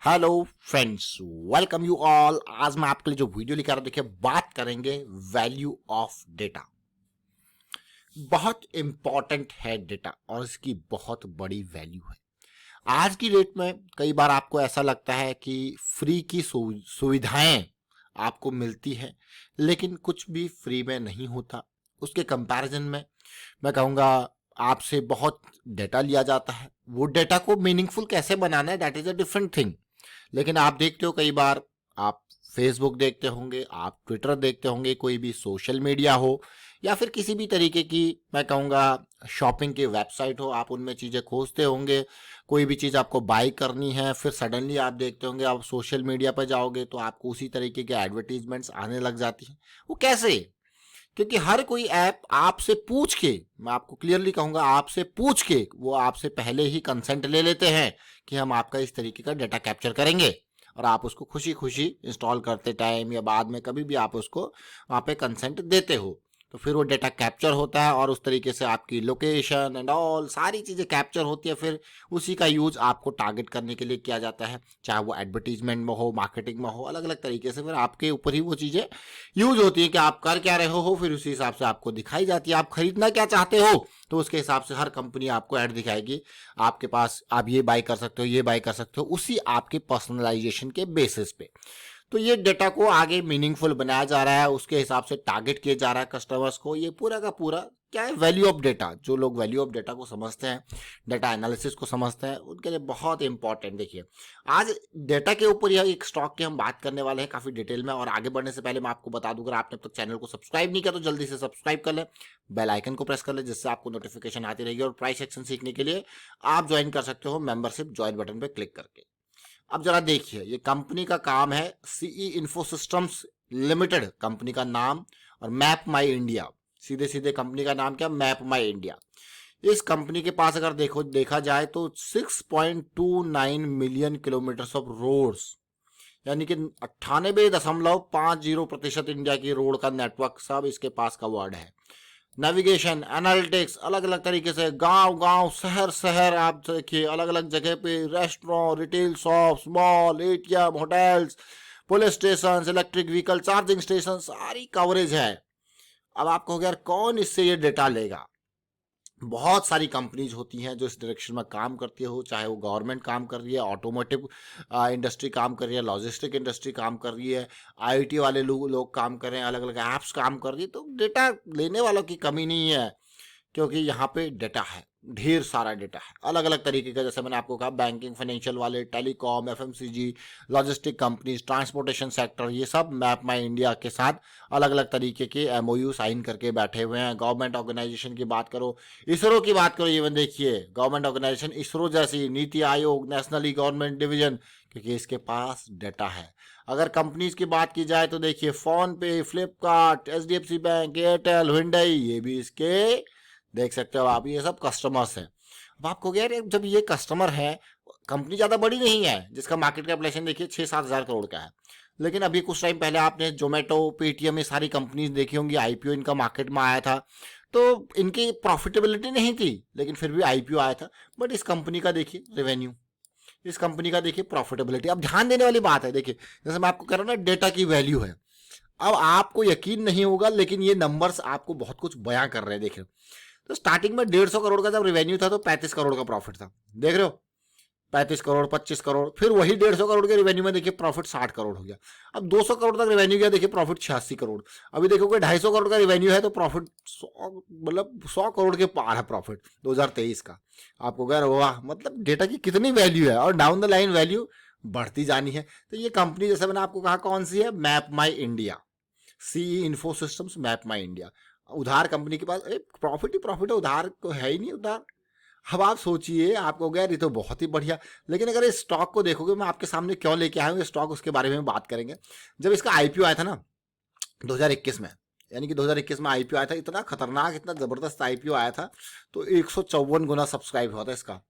Hello friends, welcome you all. आज मैं आपके लिए जो वीडियो लेकर आ रहा हूं, देखिए बात करेंगे वैल्यू ऑफ डेटा। बहुत इंपॉर्टेंट है डेटा और इसकी बहुत बड़ी वैल्यू है। आज की डेट में कई बार आपको ऐसा लगता है कि फ्री की सुविधाएं आपको मिलती है, लेकिन कुछ भी फ्री में नहीं होता। उसके कंपैरिजन में मैं कहूँगा आपसे बहुत डेटा लिया जाता है। वो डेटा को मीनिंगफुल कैसे बनाना है, that is a different thing. लेकिन आप देखते हो कई बार आप फेसबुक देखते होंगे, आप ट्विटर देखते होंगे, कोई भी सोशल मीडिया हो या फिर किसी भी तरीके की मैं कहूँगा शॉपिंग की वेबसाइट हो, आप उनमें चीज़ें खोजते होंगे। कोई भी चीज़ आपको बाई करनी है, फिर सडनली आप देखते होंगे आप सोशल मीडिया पर जाओगे तो आपको उसी तरीके के एडवर्टीजमेंट्स आने लग जाती हैं। वो कैसे? क्योंकि हर कोई ऐप आपसे पूछ के, मैं आपको क्लियरली कहूंगा, आपसे पूछ के वो आपसे पहले ही कंसेंट ले लेते हैं कि हम आपका इस तरीके का डाटा कैप्चर करेंगे, और आप उसको खुशी खुशी इंस्टॉल करते टाइम या बाद में कभी भी आप उसको वहाँ पे कंसेंट देते हो। तो फिर वो डाटा कैप्चर होता है और उस तरीके से आपकी लोकेशन एंड ऑल सारी चीज़ें कैप्चर होती है। फिर उसी का यूज आपको टारगेट करने के लिए किया जाता है, चाहे वो एडवर्टीजमेंट में हो, मार्केटिंग में हो, अलग अलग तरीके से फिर आपके ऊपर ही वो चीज़ें यूज होती है कि आप कर क्या रहे हो, फिर उसी हिसाब से आपको दिखाई जाती है। आप खरीदना क्या चाहते हो तो उसके हिसाब से हर कंपनी आपको ऐड दिखाएगी। आपके पास आप ये बाई कर सकते हो, ये बाई कर सकते हो, उसी आपके पर्सनलाइजेशन के बेसिस पे। तो ये डेटा को आगे मीनिंगफुल बनाया जा रहा है, उसके हिसाब से टारगेट किया जा रहा है कस्टमर्स को। ये पूरा का पूरा क्या है, वैल्यू ऑफ डेटा। जो लोग वैल्यू ऑफ डेटा को समझते हैं, डेटा एनालिसिस को समझते हैं, उनके लिए बहुत इंपॉर्टेंट। देखिए आज डेटा के ऊपर यह एक स्टॉक की हम बात करने वाले हैं काफी डिटेल में। और आगे बढ़ने से पहले मैं आपको बता दूं, अगर आपने अब तक चैनल को सब्सक्राइब नहीं किया तो जल्दी से सब्सक्राइब कर ले, बेल आइकन को प्रेस कर ले, जिससे आपको नोटिफिकेशन आती रहेगी। और प्राइस एक्शन सीखने के लिए आप ज्वाइन कर सकते हो मेंबरशिप ज्वाइन बटन पर क्लिक करके। अब जरा देखिए, ये कंपनी का काम है, CE info Systems Limited company का नाम, और मैप माई इंडिया। सीधे सीधे कंपनी का नाम क्या? मैप माई इंडिया। इस कंपनी के पास अगर देखा जाए तो 6.29 मिलियन किलोमीटर ऑफ रोड्स, यानी कि 98.50% इंडिया की रोड का नेटवर्क सब इसके पास का वर्ड है। नेविगेशन, एनालिटिक्स, अलग अलग तरीके से गांव गांव, शहर शहर, आप देखिए अलग अलग जगह पे restaurant, retail shops, mall, ATM, hotels, police station, electric vehicle charging station, सारी कवरेज है। अब आप कहोगे यार कौन इससे ये डेटा लेगा? बहुत सारी कंपनीज होती हैं जो इस डायरेक्शन में काम करती हो, चाहे वो गवर्नमेंट काम कर रही है, ऑटोमोटिव इंडस्ट्री काम कर रही है, लॉजिस्टिक इंडस्ट्री काम कर रही है, आईटी वाले लोग काम कर रहे हैं, अलग अलग ऐप्स काम कर रही है। तो डेटा लेने वालों की कमी नहीं है, क्योंकि यहाँ पे डेटा है, ढेर सारा डेटा है अलग अलग तरीके का। जैसे मैंने आपको कहा, बैंकिंग, फाइनेंशियल वाले, telecom, FMCG, logistic companies, transportation sector, ये सब मैप माई इंडिया के साथ अलग अलग तरीके के एमओयू साइन करके बैठे हुए हैं। गवर्नमेंट ऑर्गेनाइजेशन की बात करो, इसरो की बात करो, इवन देखिए गवर्नमेंट ऑर्गेनाइजेशन इसरो जैसी, NITI Aayog, national e government division, क्योंकि इसके पास डेटा है। अगर कंपनीज की बात की जाए तो देखिए फोन पे, Flipkart, HDFC bank, Airtel, Hyundai, ये भी इसके देख सकते हो आप, ये सब कस्टमर्स हैं। अब आपको यार जब ये कस्टमर है, कंपनी ज़्यादा बड़ी नहीं है, जिसका मार्केट कैपिटलाइजेशन देखिए 6-7 हज़ार करोड़ का है। लेकिन अभी कुछ टाइम पहले आपने जोमेटो, पेटीएम, ये सारी कंपनीज देखी होंगी, आईपीओ इनका मार्केट में आया था। तो इनकी प्रॉफिटेबिलिटी नहीं थी, लेकिन फिर भी आईपीओ आया था। बट इस कंपनी का देखिए रेवेन्यू, इस कंपनी का देखिए प्रॉफिटेबिलिटी। अब ध्यान देने वाली बात है, देखिए जैसे मैं आपको कह रहा हूँ ना, डेटा की वैल्यू है। अब आपको यकीन नहीं होगा, लेकिन ये नंबर्स आपको बहुत कुछ बयां कर रहे हैं। देखिए तो स्टार्टिंग में 150 करोड़ का जब रेवेन्यू था तो 35 करोड़ का प्रॉफिट था, देख रहे हो, 35 करोड़, 25 करोड़, फिर वही 150 करोड़ के रेवेन्यू में देखिए प्रॉफिट 60 करोड़ हो गया। अब 200 करोड़ तक रेवेन्यू गया, देखिए प्रॉफिट 86 करोड़। अभी देखोगे 250 करोड़ का रेवेन्यू है तो प्रॉफिट 100, मतलब 100 करोड़ के पार है प्रॉफिट 2023 का। आपको कह रहे वाह, मतलब डेटा की कितनी वैल्यू है, और डाउन द लाइन वैल्यू बढ़ती जानी है। तो ये कंपनी जैसे मैंने आपको कहा कौन सी है, MapmyIndia, CE info systems, MapmyIndia. उधार कंपनी के पास प्रॉफिट ही प्रॉफिट है, उधार को है ही नहीं उधार। अब आप सोचिए, आपको गया ये तो बहुत ही बढ़िया। लेकिन अगर इस स्टॉक को देखोगे, मैं आपके सामने क्यों लेके आया हूँ स्टॉक, उसके बारे में बात करेंगे। जब इसका आईपीओ आया था ना 2021 में, यानी कि 2021 में आईपीओ आया था, इतना खतरनाक, इतना जबरदस्त आईपीओ आया था। तो 154 गुना सब्सक्राइब हुआ था इसका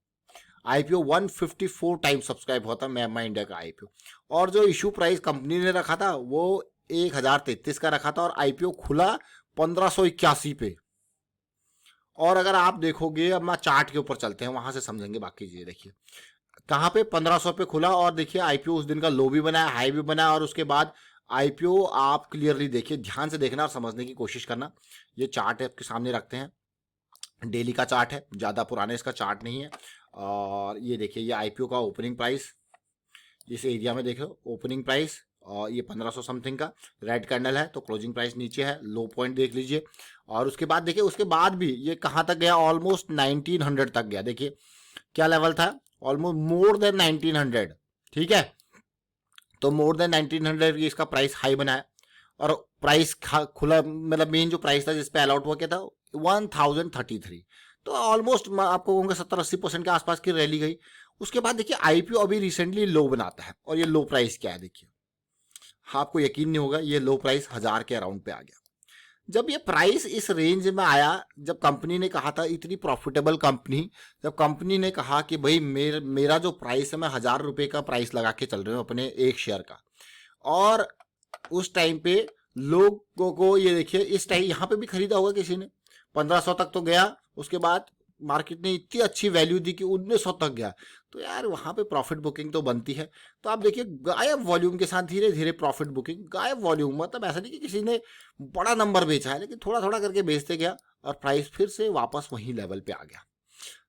आईपीओ, 154 टाइम सब्सक्राइब हुआ था मैप माई इंडिया का आईपीओ। और जो इशू प्राइस कंपनी ने रखा था वो 1033 का रखा था, और आईपीओ खुला 1581 पे। और अगर आप देखोगे, अब मैं चार्ट के ऊपर चलते हैं, वहां से समझेंगे बाकी चीजें। देखिए कहाँ पे 1500 पे खुला, और देखिए आईपीओ उस दिन का लो भी बनाया, हाई भी बनाया, और उसके बाद आईपीओ आप क्लियरली देखिए, ध्यान से देखना और समझने की कोशिश करना। ये चार्ट आपके सामने रखते हैं, डेली का चार्ट है, ज़्यादा पुराने इसका चार्ट नहीं है। और ये देखिए ये आईपीओ का ओपनिंग प्राइस, इस एरिया में देखो ओपनिंग प्राइस, और ये 1500 समथिंग का रेड कैंडल है, तो क्लोजिंग प्राइस नीचे है, लो पॉइंट देख लीजिए। और उसके बाद देखिए, उसके बाद भी ये कहाँ तक गया, ऑलमोस्ट 1900 तक गया। देखिए क्या लेवल था, ऑलमोस्ट मोर देन 1900, ठीक है। तो मोर देन 1900 ये इसका प्राइस हाई बनाया, और प्राइस खुला, मतलब मेन जो प्राइस था जिसपे अलॉट हुआ क्या था, 1033। तो ऑलमोस्ट मैं आपको कहूँगा 70-80% के आसपास की रैली गई। उसके बाद देखिए आईपीओ अभी रिसेंटली लो बनाता है, और ये लो प्राइस क्या है देखिए, हाँ आपको यकीन नहीं होगा, ये लो प्राइस 1000 के अराउंड पे आ गया। जब ये प्राइस इस रेंज में आया, जब कंपनी ने कहा था, इतनी प्रॉफिटेबल कंपनी, जब कंपनी ने कहा कि भाई मेरा जो प्राइस है, मैं 1000 रुपये का प्राइस लगा के चल रही हूँ अपने एक शेयर का, और उस टाइम पे लोगों को ये देखिए, इस टाइम यहाँ पे भी खरीदा होगा किसी ने, 1500 तक तो गया, उसके बाद मार्केट ने इतनी अच्छी वैल्यू दी कि 1900 तक गया। तो यार वहाँ पे प्रॉफिट बुकिंग तो बनती है। तो आप देखिए गायब वॉल्यूम के साथ धीरे धीरे प्रॉफिट बुकिंग, गायब वॉल्यूम मतलब ऐसा नहीं कि किसी ने बड़ा नंबर बेचा है, लेकिन थोड़ा थोड़ा करके बेचते गया, और प्राइस फिर से वापस वही लेवल पे आ गया।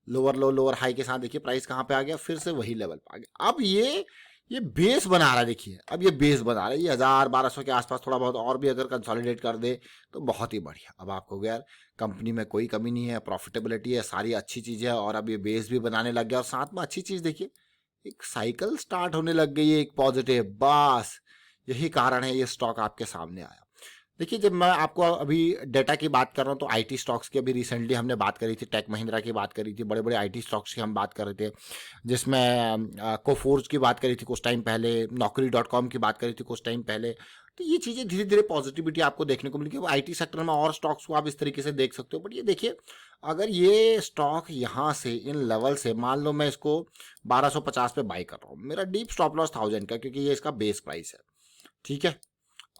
लोअर लो लोअर हाई के साथ देखिए प्राइस कहाँ पे आ गया, फिर से वही लेवल पे आ गया। अब ये बेस बना रहा है, देखिए अब ये बेस बना रहा है, ये 1000-1200 के आसपास थोड़ा बहुत और भी अगर कंसोलिडेट कर दे तो बहुत ही बढ़िया। अब आपको यार कंपनी में कोई कमी नहीं है, प्रॉफिटेबिलिटी है, सारी अच्छी चीज़ है, और अब ये बेस भी बनाने लग गया, और साथ में अच्छी चीज़ देखिए, एक साइकिल स्टार्ट होने लग गई है, एक पॉजिटिव। बस यही कारण है ये स्टॉक आपके सामने आया। देखिए जब मैं आपको अभी डेटा की बात कर रहा हूँ, तो आईटी स्टॉक्स की अभी रिसेंटली हमने बात करी थी, टेक महिंद्रा की बात करी थी, बड़े बड़े आईटी स्टॉक्स की हम बात कर रहे थे, जिसमें कोफोर्ज की बात करी थी कुछ टाइम पहले, Naukri.com की बात करी थी कुछ टाइम पहले। तो ये चीज़ें धीरे धीरे पॉजिटिविटी आपको देखने को मिलेगी। आईटी सेक्टर में और स्टॉक्स को आप इस तरीके से देख सकते हो। बट ये देखिए, अगर ये स्टॉक यहाँ से इन लेवल से, मान लो मैं इसको 1250 पे बाई कर रहा हूँ, मेरा डीप स्टॉप लॉस 1000 का, क्योंकि ये इसका बेस प्राइस है, ठीक है।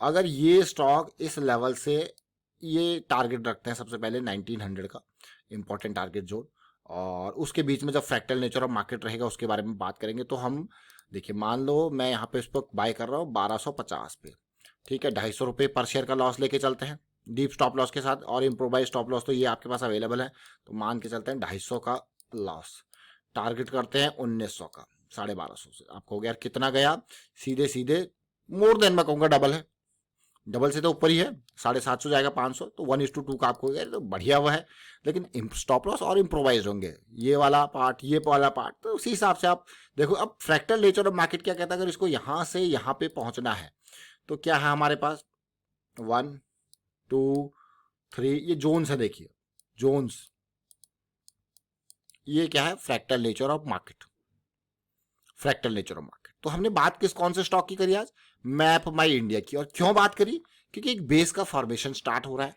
अगर ये स्टॉक इस लेवल से, ये टारगेट रखते हैं सबसे पहले 1900 का इंपॉर्टेंट टारगेट जोन, और उसके बीच में जब फ्रैक्टल नेचर ऑफ मार्केट रहेगा उसके बारे में बात करेंगे। तो हम देखिए, मान लो मैं यहाँ पे इस पर बाय कर रहा हूँ 1250 पे, ठीक है, 250 रुपये पर शेयर का लॉस लेके चलते हैं डीप स्टॉप लॉस के साथ, और इम्प्रोवाइज स्टॉप लॉस तो ये आपके पास अवेलेबल है। तो मान के चलते हैं 250 का लॉस, टारगेट करते हैं 1900 का, 1250 से। आपको हो गया कितना गया, सीधे सीधे मोर देन मैं कहूँगा डबल है, डबल से तो ऊपर ही है, 750 जाएगा 500, तो 1:2 का आपको हो गया, तो बढ़िया हुआ है। लेकिन स्टॉप लॉस और इम्प्रोवाइज होंगे, ये वाला पार्ट, ये वाला पार्ट, तो उसी हिसाब से आप देखो। अब फ्रैक्टल नेचर ऑफ मार्केट क्या कहता है, अगर इसको यहाँ से यहाँ पे पहुँचना है, तो क्या है हमारे पास, 1 2 3, ये जोन्स है, देखिए जोन्स, ये क्या है, fractal nature of market, fractal nature of market. तो हमने बात किस कौन से स्टॉक की करी आज, मैप माई इंडिया की। और क्यों बात करी, क्योंकि एक बेस का फॉर्मेशन स्टार्ट हो रहा है।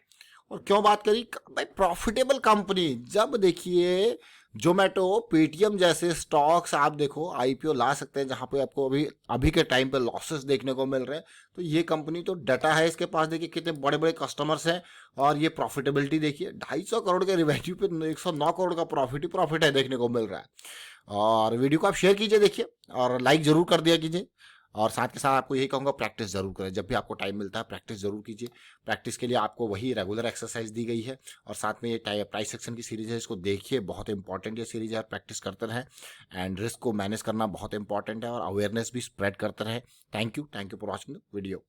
और क्यों बात करी भाई, प्रॉफिटेबल कंपनी, जब देखिए जोमेटो, पेटीएम जैसे स्टॉक्स आप देखो आईपीओ ला सकते हैं, जहां पे आपको अभी अभी के टाइम पे लॉसेस देखने को मिल रहे हैं, तो ये कंपनी तो डटा है, इसके पास देखिए कितने बड़े बड़े कस्टमर्स हैं, और ये प्रॉफिटेबिलिटी देखिए, 250 करोड़ के रिवेन्यू पे 109 करोड़ का प्रॉफिट ही प्रॉफिट है देखने को मिल रहा है। और वीडियो को आप शेयर कीजिए देखिए, और लाइक जरूर कर दिया कीजिए। और साथ के साथ आपको यही कहूँगा, प्रैक्टिस जरूर करें, जब भी आपको टाइम मिलता है प्रैक्टिस जरूर कीजिए। प्रैक्टिस के लिए आपको वही रेगुलर एक्सरसाइज दी गई है, और साथ में ये प्राइस सेक्शन की सीरीज है, इसको देखिए, बहुत इंपॉर्टेंट ये सीरीज है, प्रैक्टिस करते रहें। एंड रिस्क को मैनेज करना बहुत इंपॉर्टेंट है, और अवेयरनेस भी स्प्रेड करते रहें। Thank you for watching the video.